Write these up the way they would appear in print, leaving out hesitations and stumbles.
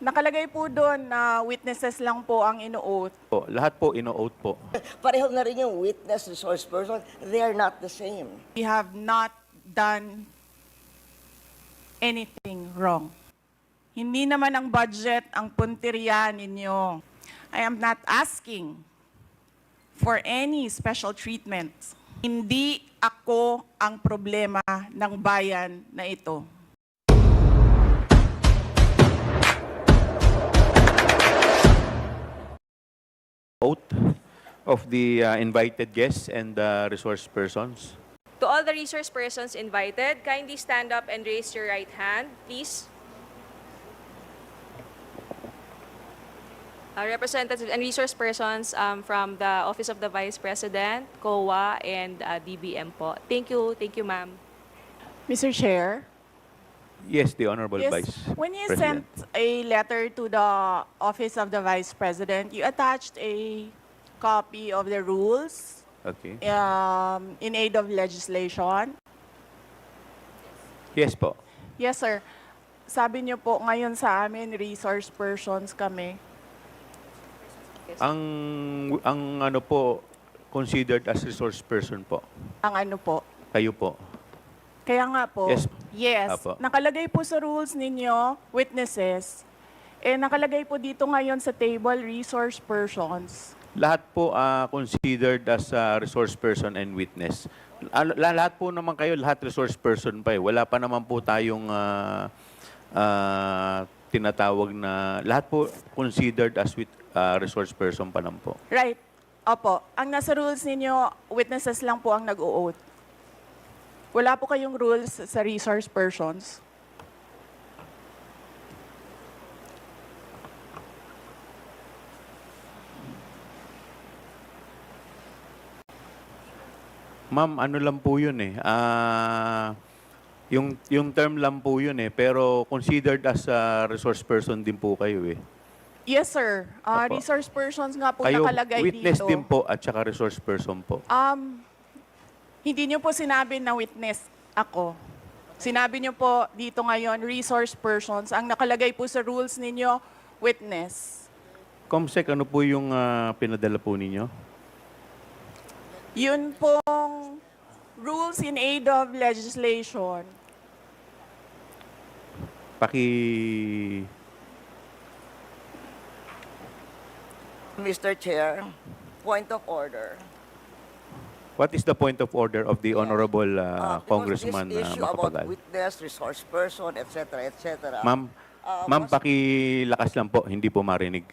Nakalagay po doon na witnesses lang po ang ino-oath. Po, lahat po ino-oath po. Pareho na rin yung witness, resource person. They are not the same. We have not done anything wrong. Hindi naman ang budget ang punteriya ninyo. I am not asking for any special treatment. Hindi ako ang problema ng bayan na ito. Oath of the invited guests and resource persons. To all the resource persons invited, kindly stand up and raise your right hand, please. Representatives and resource persons from the Office of the Vice President, COA, and DBM po. Thank you, ma'am. Mr. Chair? Yes, the Honorable Yes, Vice when you President. sent a letter to the Office of the Vice President, you attached a copy of the rules Okay. in aid of legislation. Yes po. Yes, sir. Sabi niyo po ngayon sa amin, resource persons kami. Ang ano po, considered as resource person po. Ang ano po? Kayo po. Kaya nga po, Yes. yes, Apo. nakalagay po sa rules ninyo, witnesses, nakalagay po dito ngayon sa table, resource persons. Lahat po considered as resource person and witness. Lahat po naman kayo, lahat resource person pa eh. Wala pa naman po tayong tinatawag na, lahat po considered as resource person pa lang po. Right. Opo. Ang nasa rules ninyo, witnesses lang po ang nag-o-oath. Wala po kayong rules sa resource persons. Ma'am, ano lang po yun eh. Yung term lang po yun eh. Pero considered as a resource person din po kayo eh. Yes, sir. Opo. Resource persons nga po Kayo nakalagay witness dito. din po at saka resource person po. Hindi niyo po sinabi na witness ako. Sinabi niyo po dito ngayon, resource persons. Ang nakalagay po sa rules ninyo, witness. Comsec, ano po yung pinadala po ninyo? Yun pong rules in aid of legislation. Mr. Chair, point of order. What is the point of order of the Honorable Because Congressman this issue about Macapagal? witness, resource person, etc., etc. Ma'am, pakilakas lang po, hindi po marinig.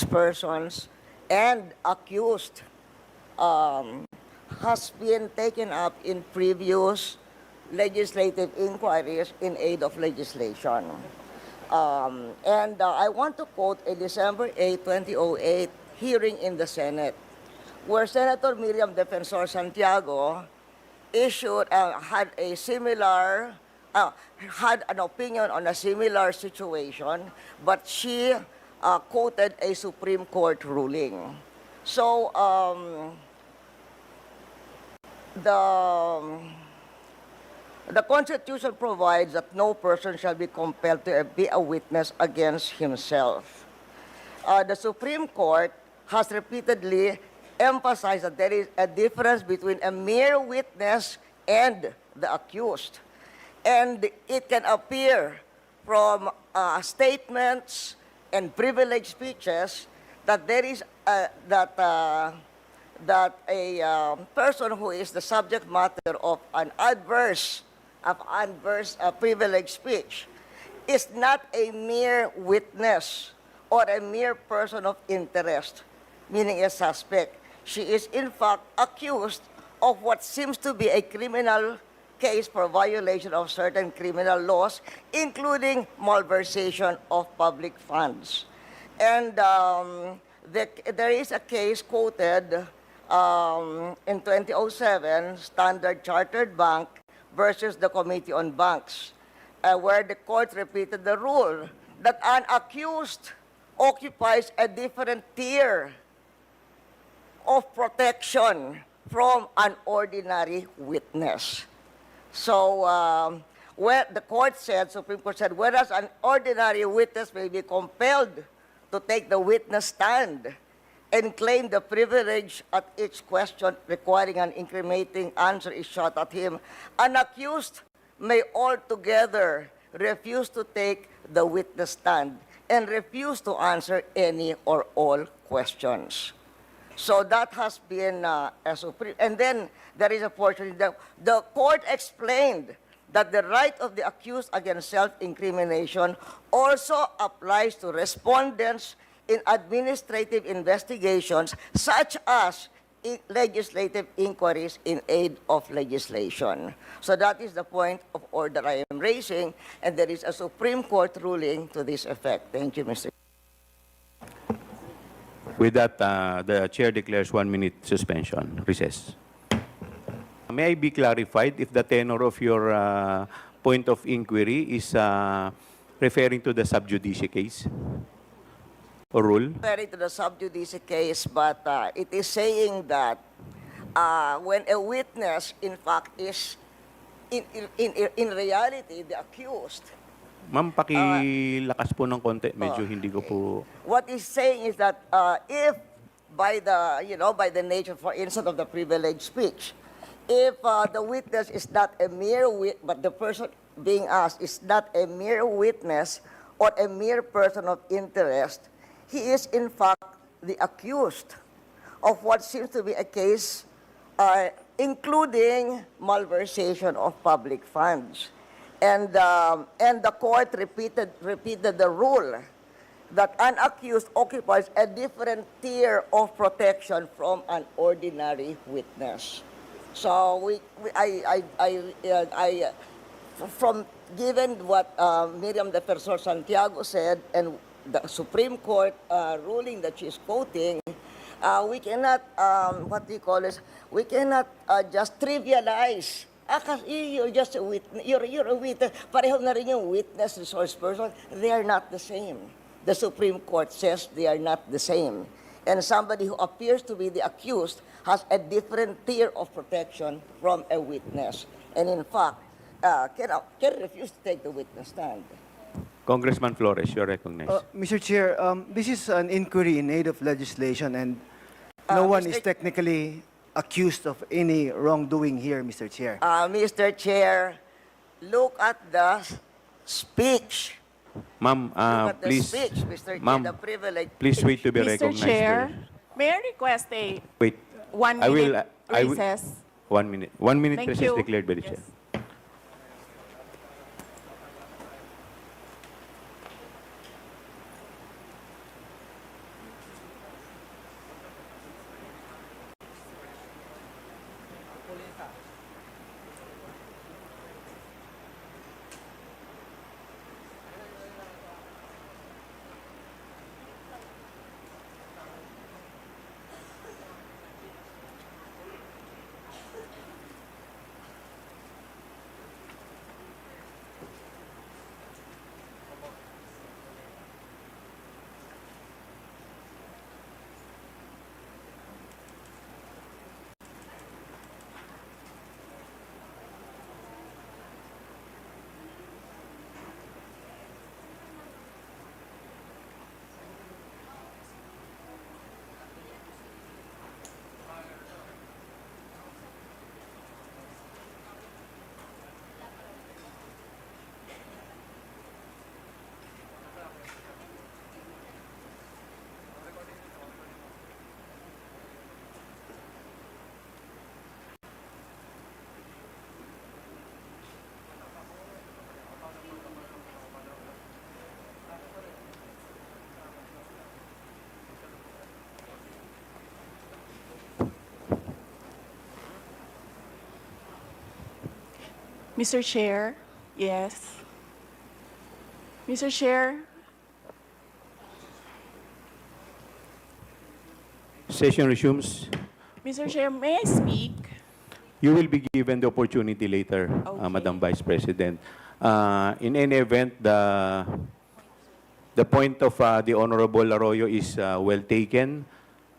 Persons and accused has been taken up in previous legislative inquiries in aid of legislation. I want to quote a December 8, 2008 hearing in the Senate, where Senator Miriam Defensor Santiago issued, had an opinion on a similar situation, but she quoted a Supreme Court ruling. So, the Constitution provides that no person shall be compelled to be a witness against himself. The Supreme Court has repeatedly emphasized that there is a difference between a mere witness and the accused. And it can appear from statements and privileged speeches that there is that a person who is the subject matter of an adverse privileged speech is not a mere witness or a mere person of interest, meaning a suspect. She is in fact accused of what seems to be a criminal case for violation of certain criminal laws, including malversation of public funds. And there is a case quoted in 2007, Standard Chartered Bank versus the Committee on Banks, where the court repeated the rule that an accused occupies a different tier of protection from an ordinary witness. So, where the court said, Supreme Court said, whereas an ordinary witness may be compelled to take the witness stand and claim the privilege at each question requiring an incriminating answer is shot at him, an accused may altogether refuse to take the witness stand and refuse to answer any or all questions. So that has been a supreme. And then there is a portion that the court explained that the right of the accused against self-incrimination also applies to respondents in administrative investigations such as legislative inquiries in aid of legislation. So that is the point of order I am raising, and there is a Supreme Court ruling to this effect. Thank you, Mr. With that, the chair declares 1 minute suspension. Recess. May I be clarified if the tenor of your point of inquiry is referring to the sub judice case or rule? Referring to the sub judice case, but it is saying that when a witness, in fact, is in reality the accused. Ma'am, pakilakas po ng konti. Medyo hindi ko po... What he's saying is that if by the nature, for instance, of the privileged speech, if the witness is not a mere but the person being asked is not a mere witness or a mere person of interest, he is in fact the accused of what seems to be a case including malversation of public funds. And the court repeated the rule that an accused occupies a different tier of protection from an ordinary witness. So from given what Miriam Defensor Santiago said and the Supreme Court ruling that she's quoting, we cannot we cannot just trivialize. Kasi you're just a witness. You're a witness. Pareho na rin yung witness, resource person. They are not the same. The Supreme Court says they are not the same. And somebody who appears to be the accused has a different tier of protection from a witness. And in fact, can refuse to take the witness stand. Congressman Flores, you're recognized. Mr. Chair, this is an inquiry in aid of legislation, and no one is technically accused of any wrongdoing here, Mr. Chair. Mr. Chair, look at the speech. Ma'am, Look at the please, speech, Mr. Chair, ma'am, the privilege. please wait to be Mr. recognized. Chair, please. may I request a Wait. 1 I will- minute I will- recess? 1 minute. 1 minute Thank recess you. declared by the Yes. chair. Mr. Chair, yes. Mr. Chair, Session resumes. Mr. Chair, may I speak? You will be given the opportunity later, Okay. Madam Vice President. In any event, the point of the Honorable Arroyo is well taken,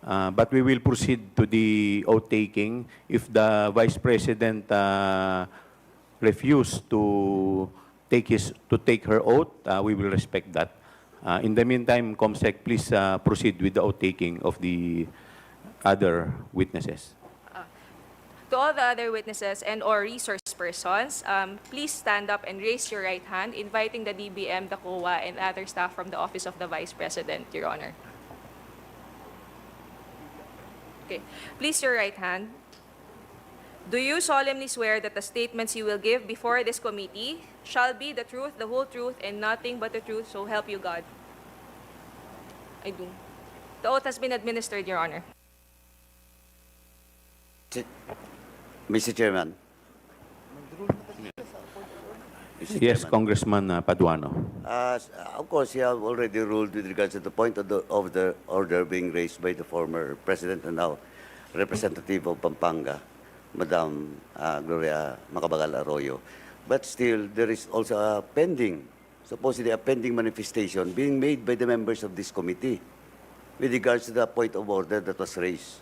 but we will proceed to the oath taking if the Vice President refuse to take her oath, we will respect that. In the meantime, COMSEC, please proceed with the oath taking of the other witnesses. To all the other witnesses and or resource persons, please stand up and raise your right hand, inviting the DBM, the COA, and other staff from the Office of the Vice President, Your Honor. Okay, please your right hand. Do you solemnly swear that the statements you will give before this committee shall be the truth, the whole truth, and nothing but the truth, so help you God? I do. The oath has been administered, Your Honor. Mr. Chairman. Mr. Yes, Chairman. Congressman Paduano. Of course, you have already ruled with regards to the point of the order being raised by the former president and now representative of Pampanga, Madam Gloria Macabagal Arroyo. But still, there is also a supposedly a pending manifestation being made by the members of this committee with regards to the point of order that was raised.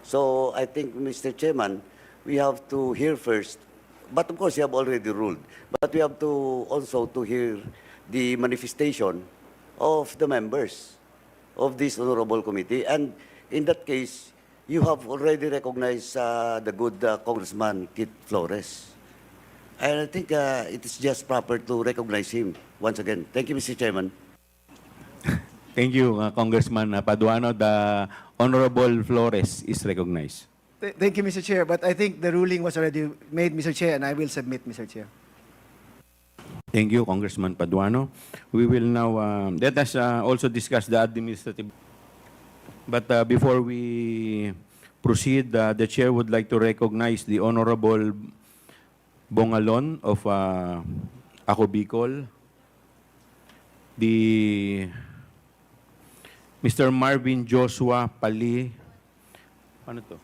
So I think, Mr. Chairman, we have to hear first, but of course you have already ruled, but we have to also to hear the manifestation of the members of this honorable committee. And in that case, you have already recognized the good Congressman Kit Flores. And I think it is just proper to recognize him once again. Thank you, Mr. Chairman. Thank you, Congressman Paduano. The Honorable Flores is recognized. Thank you, Mr. Chair. But I think the ruling was already made, Mr. Chair, and I will submit, Mr. Chair. Thank you, Congressman Paduano. We will now, let us also discuss the administrative. But before we proceed, the Chair would like to recognize the Honorable Bongalon of Ako Bicol, the Mr. Marvin Joshua ano to?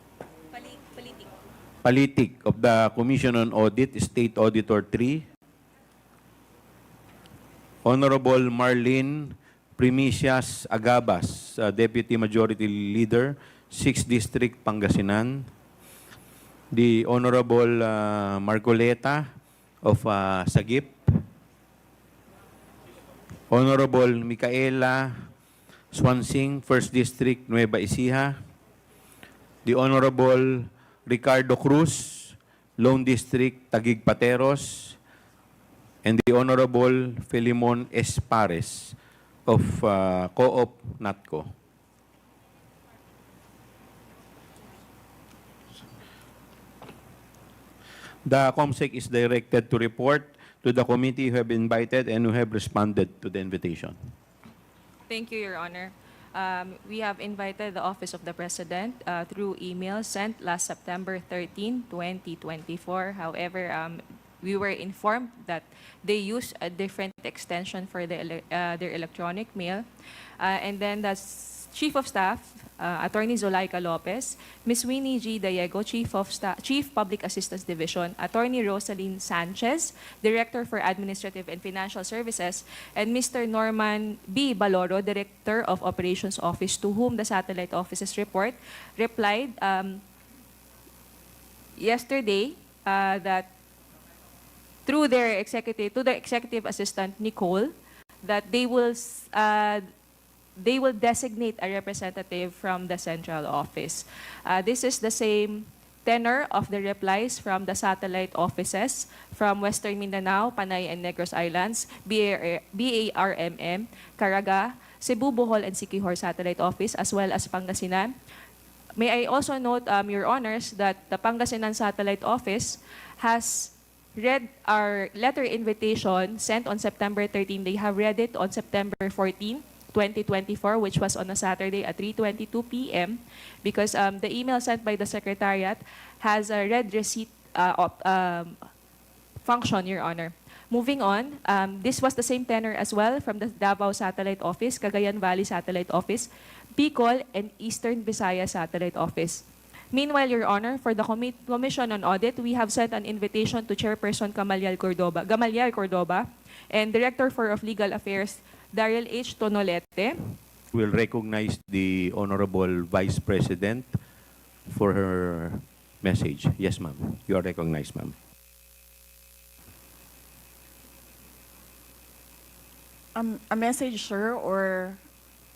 Palitik of the Commission on Audit, State Auditor 3, Honorable Marlene Primicias Agabas, Deputy Majority Leader, 6th District, Pangasinan, the Honorable Marcoleta of Sagip, Honorable Micaela Swansing, 1st District, Nueva Ecija, the Honorable Ricardo Cruz, Lone District, Taguig Pateros, and the Honorable Filimon Espares of Co-op NATCO. The COMSEC is directed to report to the committee who have invited and who have responded to the invitation. Thank you, Your Honor. We have invited the Office of the President through email sent last September 13, 2024. However, we were informed that they use a different extension for their electronic mail. And then the Chief of Staff, Attorney Zulaika Lopez, Ms. Winnie G. Diego, Chief Public Assistance Division, Attorney Rosaline Sanchez, Director for Administrative and Financial Services, and Mr. Norman B. Baloro, Director of Operations Office, to whom the satellite office's report replied yesterday that through their executive assistant Nicole, that they will designate a representative from the central office. This is the same tenor of the replies from the satellite offices from Western Mindanao, Panay and Negros Islands, BARMM, Caraga, Cebu, Bohol, and Siquijor Satellite Office, as well as Pangasinan. May I also note, Your Honors, that the Pangasinan Satellite Office has read our letter invitation sent on September 13. They have read it on September 14, 2024, which was on a Saturday at 3:22 p.m. because the email sent by the Secretariat has a read receipt function, Your Honor. Moving on, this was the same tenor as well from the Davao Satellite Office, Cagayan Valley Satellite Office, Bicol, and Eastern Visayas Satellite Office. Meanwhile, Your Honor, for the Commission on Audit, we have sent an invitation to Chairperson Gamaliel Cordoba and Director of Legal Affairs, Daryl H. Tonolete. We'll recognize the Honorable Vice President for her message. Yes, ma'am. You are recognized, ma'am. A message, sir, or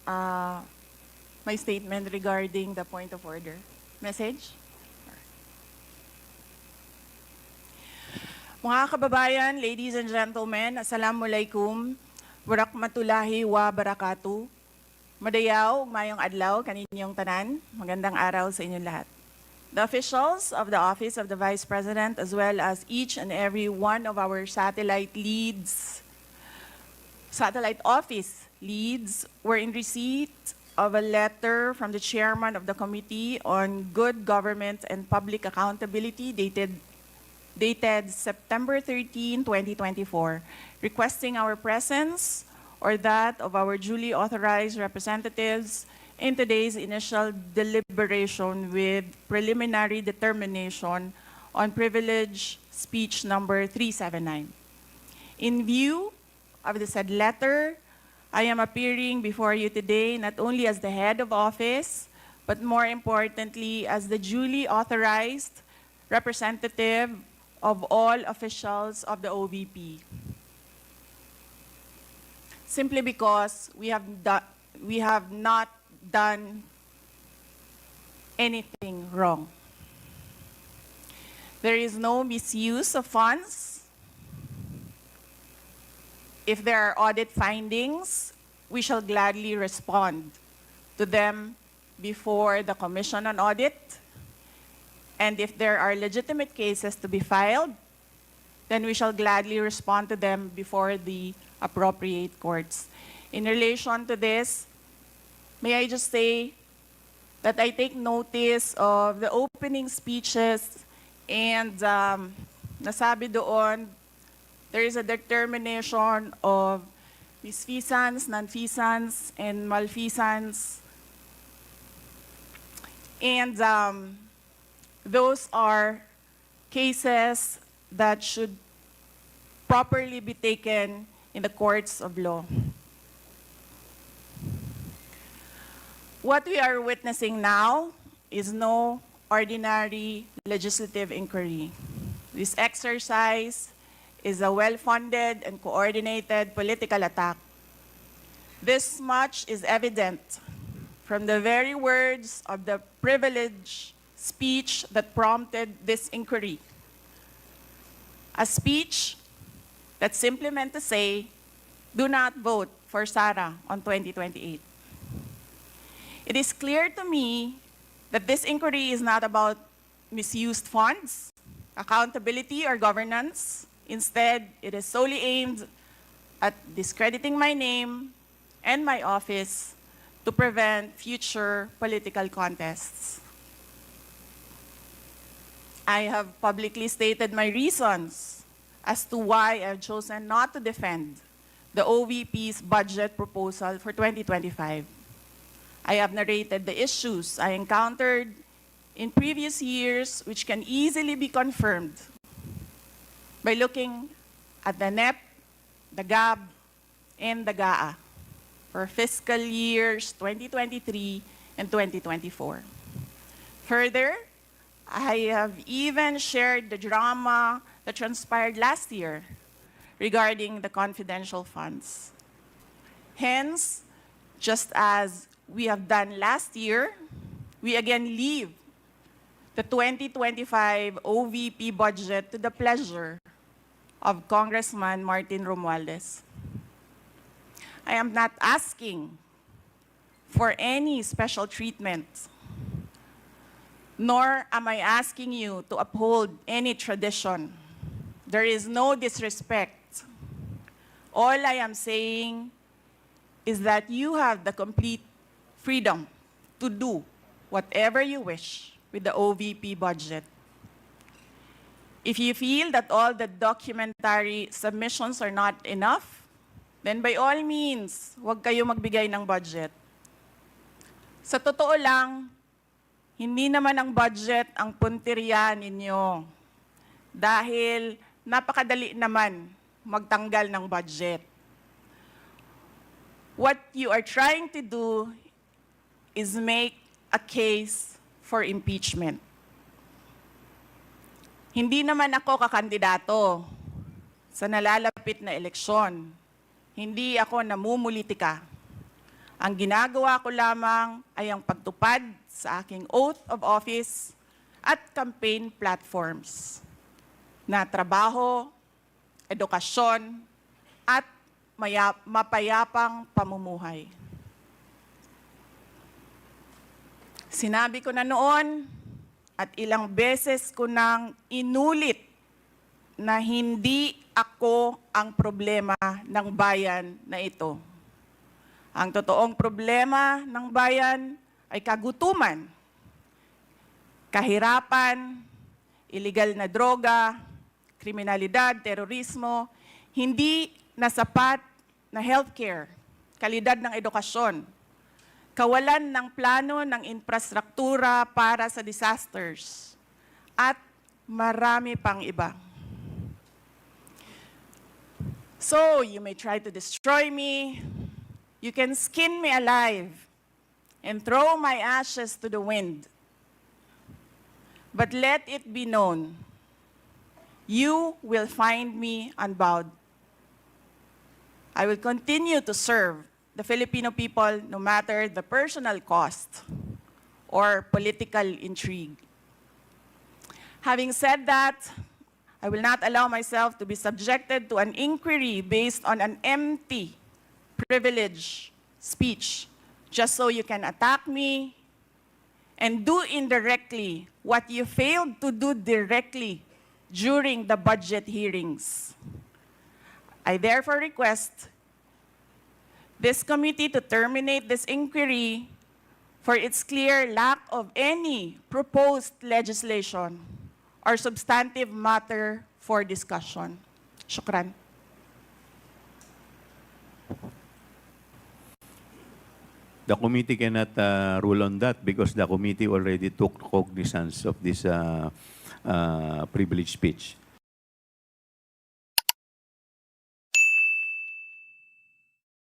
my statement regarding the point of order? Message? Mga kababayan, ladies and gentlemen, assalamualaikum, warakmatullahi wa barakatuh. Madayaw, mayong adlaw, kaninyong tanan, magandang araw sa inyong lahat. The officials of the Office of the Vice President, as well as each and every one of our satellite office leads, were in receipt of a letter from the chairman of the Committee on Good Government and Public Accountability dated September 13, 2024, requesting our presence or that of our duly authorized representatives in today's initial deliberation with preliminary determination on privilege speech number 379. In view of the said letter, I am appearing before you today not only as the head of office, but more importantly as the duly authorized representative of all officials of the OVP. Simply because we have not done anything wrong. There is no misuse of funds. If there are audit findings, we shall gladly respond to them before the Commission on Audit. And if there are legitimate cases to be filed, then we shall gladly respond to them before the appropriate courts. In relation to this, may I just say that I take notice of the opening speeches and nasabi doon, there is a determination of misfeasance, nonfeasance, and malfeasance. And those are cases that should properly be taken in the courts of law. What we are witnessing now is no ordinary legislative inquiry. This exercise is a well-funded and coordinated political attack. This much is evident from the very words of the privileged speech that prompted this inquiry. A speech that simply meant to say, do not vote for Sara on 2028. It is clear to me that this inquiry is not about misused funds, accountability, or governance. Instead, it is solely aimed at discrediting my name and my office to prevent future political contests. I have publicly stated my reasons as to why I've chosen not to defend the OVP's budget proposal for 2025. I have narrated the issues I encountered in previous years, which can easily be confirmed by looking at the NEP, the GAB, and the GAA for fiscal years 2023 and 2024. Further, I have even shared the drama that transpired last year regarding the confidential funds. Hence, just as we have done last year, we again leave the 2025 OVP budget to the pleasure of Congressman Martin Romualdez. I am not asking for any special treatment, nor am I asking you to uphold any tradition. There is no disrespect. All I am saying is that you have the complete freedom to do whatever you wish with the OVP budget. If you feel that all the documentary submissions are not enough, then by all means, huwag kayo magbigay ng budget. Sa totoo lang, hindi naman ang budget ang punteriya ninyo. Dahil napakadali naman magtanggal ng budget. What you are trying to do is make a case for impeachment. Hindi naman ako kakandidato sa nalalapit na eleksyon. hindi ako namumulitika. Ang ginagawa ko lamang ay ang pagtupad sa aking oath of office at campaign platforms na trabaho, edukasyon, at mapayapang pamumuhay. Sinabi ko na noon at ilang beses ko nang inulit na hindi ako ang problema ng bayan na ito. Ang totoong problema ng bayan ay kagutuman, kahirapan, iligal na droga, kriminalidad, terorismo, hindi na sapat na healthcare, kalidad ng edukasyon, kawalan ng plano ng infrastruktura para sa disasters, at marami pang iba. So, you may try to destroy me, you can skin me alive and throw my ashes to the wind. But let it be known, you will find me unbowed. I will continue to serve the Filipino people no matter the personal cost or political intrigue. Having said that, I will not allow myself to be subjected to an inquiry based on an empty privilege speech, just so you can attack me and do indirectly what you failed to do directly during the budget hearings. I therefore request this committee to terminate this inquiry for its clear lack of any proposed legislation or substantive matter for discussion. Shukran. The committee cannot rule on that because the committee already took cognizance of this privilege speech.